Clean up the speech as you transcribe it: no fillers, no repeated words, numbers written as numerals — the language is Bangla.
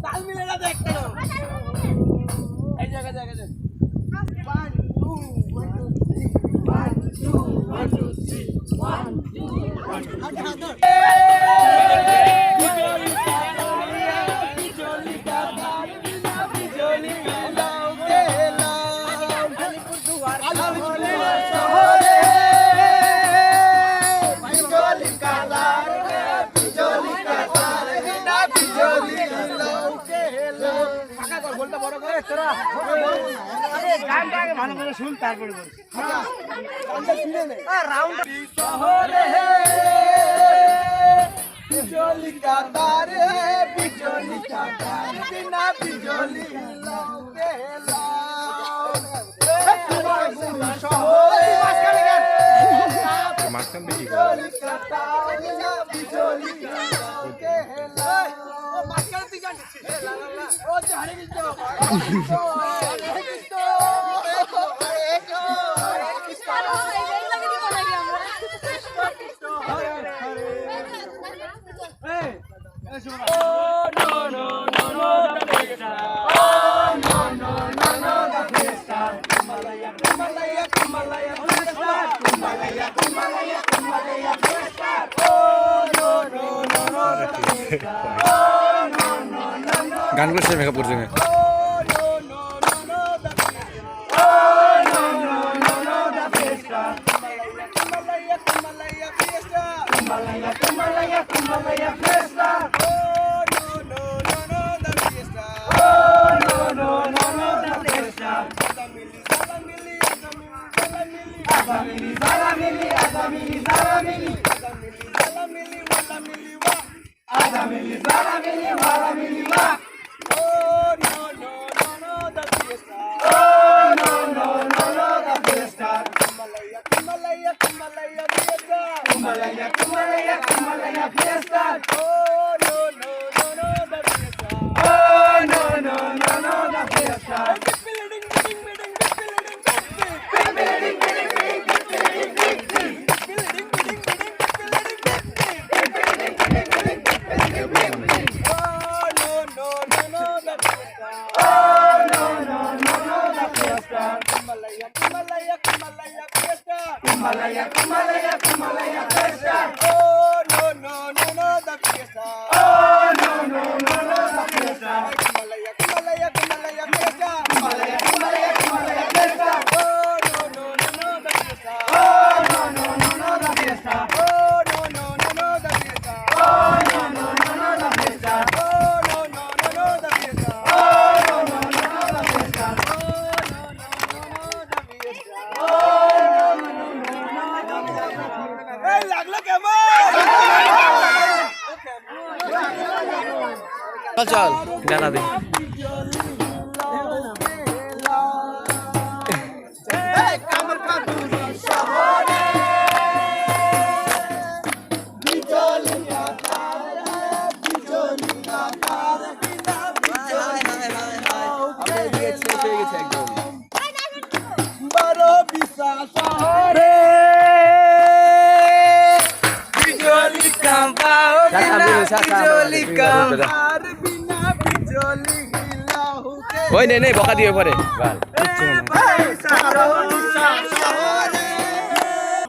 ताल मिलेगा तो एक करो এই জায়গা জায়গা 1 2 1 2 3 1 2 1 2 3 গানটা আগে ভালো করে শুন তারপরে বল গানটা শুনে নে রাউন্ড শহরে বিজলি কা তার হে বিজলি কা তার বিনা বিজলি লৌকে লাও শহরে মাঝখান দেখি বিজলি কা তার বিনা বিজলি লৌকে লাও ও মাঝখান তুই জানিস ও জানি তো গানগুলো সে মেকআপ করছে চল গানা দে ওই নেই বকা দিয়ে পরে